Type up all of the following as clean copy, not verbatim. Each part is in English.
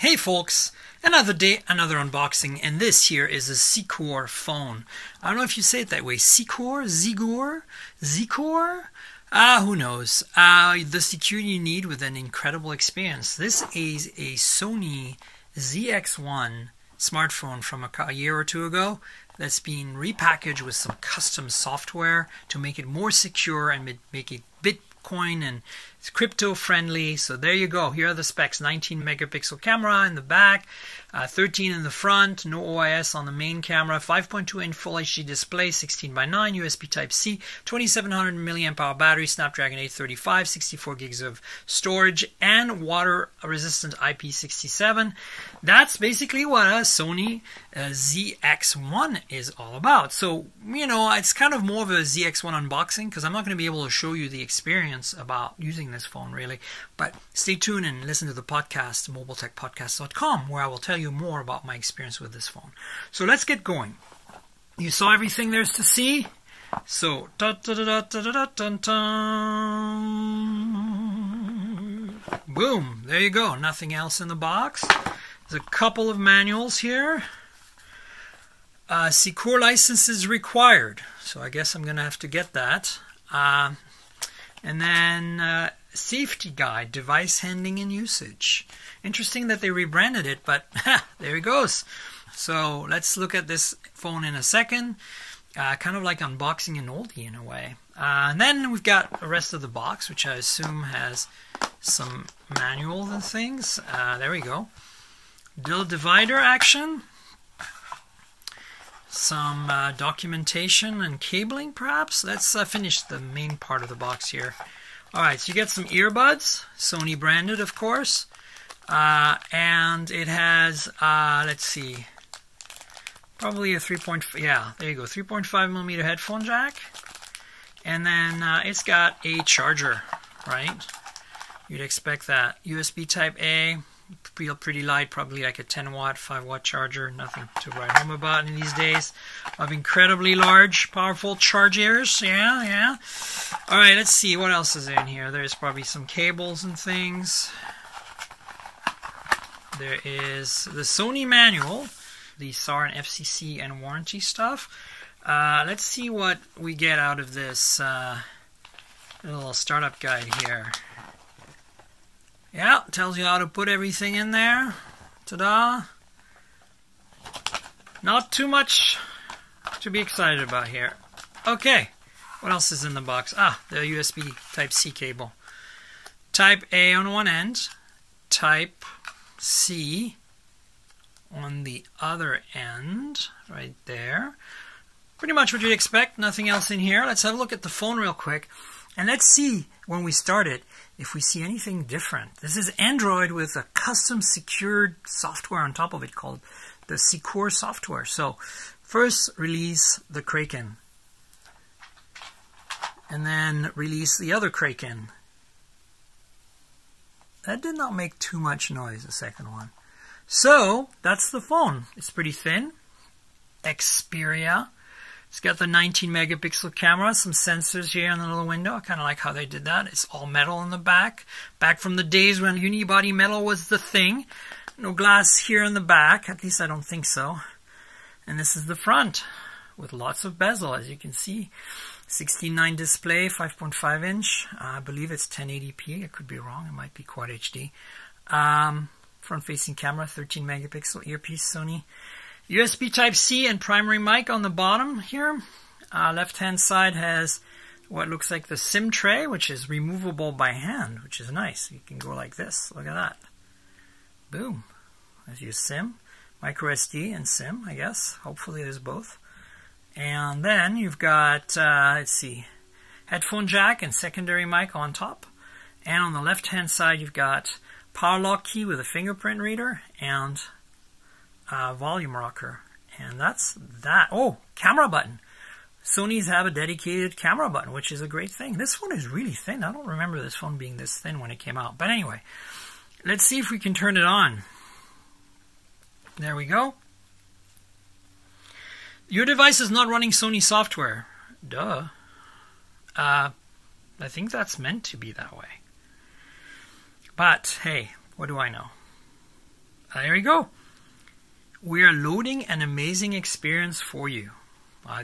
Hey folks, another day, another unboxing, and this here is a Sikur phone. I don't know if you say it that way. Sikur? Zigor? Zikor? Who knows? The security you need with an incredible experience. This is a Sony XZ1 smartphone from a year or two ago that's been repackaged with some custom software to make it more secure and make it Bitcoin and it's crypto friendly. So there you go. Here are the specs. 19 megapixel camera in the back, 13 in the front, no OIS on the main camera, 5.2 inch full HD display, 16:9 USB Type-C, 2700 milliamp hour battery, Snapdragon 835, 64 gigs of storage, and water resistant IP67. That's basically what a Sony ZX1 is all about. So, you know, it's kind of more of a ZX1 unboxing because I'm not going to be able to show you the experience about using this phone really, but stay tuned and listen to the podcast, mobiletechpodcast.com, where I will tell you more about my experience with this phone. So let's get going. You saw everything there's to see? So, boom, there you go. Nothing else in the box. There's a couple of manuals here. Sikur license is required, so I guess I'm going to have to get that. And then safety guide, device handling and usage. Interesting that they rebranded it, but there it goes. So let's look at this phone in a second. Kind of like unboxing an oldie in a way. And then we've got the rest of the box, which I assume has some manuals and things. There we go. Little divider action. Some documentation and cabling, perhaps. Let's finish the main part of the box here. Alright, so you get some earbuds, Sony branded, of course. And it has, let's see, probably a 3.5 millimeter headphone jack. And then it's got a charger, right? You'd expect that. USB Type-A. Feel pretty light, probably like a 10 watt, 5 watt charger. Nothing to write home about in these days of incredibly large, powerful chargers. Yeah. Alright, let's see what else is in here. There's probably some cables and things. There is the Sony manual, the SAR and FCC and warranty stuff. Let's see what we get out of this little startup guide here. Yeah, tells you how to put everything in there. Ta-da! Not too much to be excited about here. Okay, what else is in the box? The USB Type-C cable. Type-A on one end, Type-C on the other end, right there. Pretty much what you'd expect, nothing else in here. Let's have a look at the phone real quick. And let's see, when we start it, if we see anything different. This is Android with a custom secured software on top of it called the Sikur software. So, first release the Kraken. And then release the other Kraken. That did not make too much noise, the second one. So, that's the phone. It's pretty thin. Xperia. It's got the 19 megapixel camera, some sensors here in the little window. I kind of like how they did that. It's all metal in the back. Back from the days when unibody metal was the thing. No glass here in the back. At least I don't think so. And this is the front with lots of bezel, as you can see. 16:9 display, 5.5 inch. I believe it's 1080p. I could be wrong. It might be Quad HD. Front-facing camera, 13 megapixel earpiece, Sony. USB Type-C and primary mic on the bottom here. Left-hand side has what looks like the SIM tray, which is removable by hand, which is nice. You can go like this. Look at that. Boom. There's your SIM. Micro SD and SIM, I guess. Hopefully there's both. And then you've got, let's see, headphone jack and secondary mic on top. And on the left-hand side, you've got power lock key with a fingerprint reader and volume rocker, and that's that. Oh, camera button. Sony's have a dedicated camera button, which is a great thing. This one is really thin. I don't remember this phone being this thin when it came out. But anyway, let's see if we can turn it on. There we go. Your device is not running Sony software. Duh. I think that's meant to be that way. But, hey, what do I know? there we go. We are loading an amazing experience for you.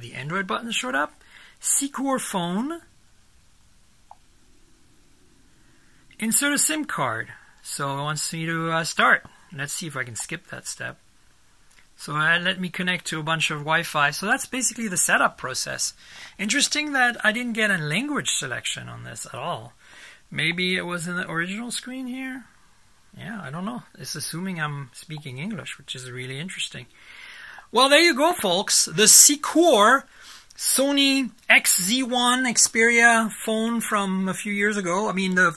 The Android button showed up. Sikur phone. Insert a SIM card. So it wants me to start. Let's see if I can skip that step. So let me connect to a bunch of Wi-Fi. So that's basically the setup process. Interesting that I didn't get a language selection on this at all. Maybe it was in the original screen here. Yeah, I don't know. It's assuming I'm speaking English, which is really interesting. Well, there you go, folks. The Sikur Sony XZ1 Xperia phone from a few years ago. I mean, the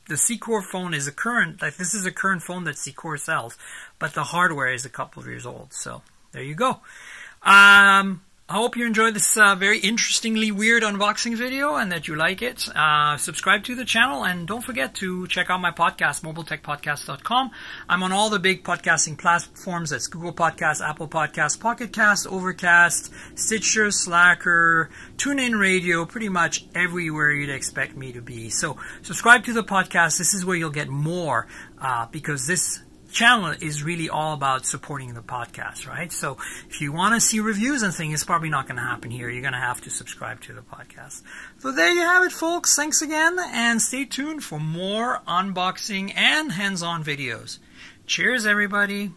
Sikur phone is a current, like this is a current phone that Sikur sells, but the hardware is a couple of years old. So there you go. I hope you enjoyed this very interestingly weird unboxing video and that you like it. Subscribe to the channel and don't forget to check out my podcast, mobiletechpodcast.com. I'm on all the big podcasting platforms. That's Google Podcasts, Apple Podcasts, Pocket Cast, Overcast, Stitcher, Slacker, TuneIn Radio, pretty much everywhere you'd expect me to be. So subscribe to the podcast. This is where you'll get more because this channel is really all about supporting the podcast, right? So if you want to see reviews and things, it's probably not going to happen here. You're going to have to subscribe to the podcast. So there you have it, folks. Thanks again, and stay tuned for more unboxing and hands-on videos. Cheers, everybody.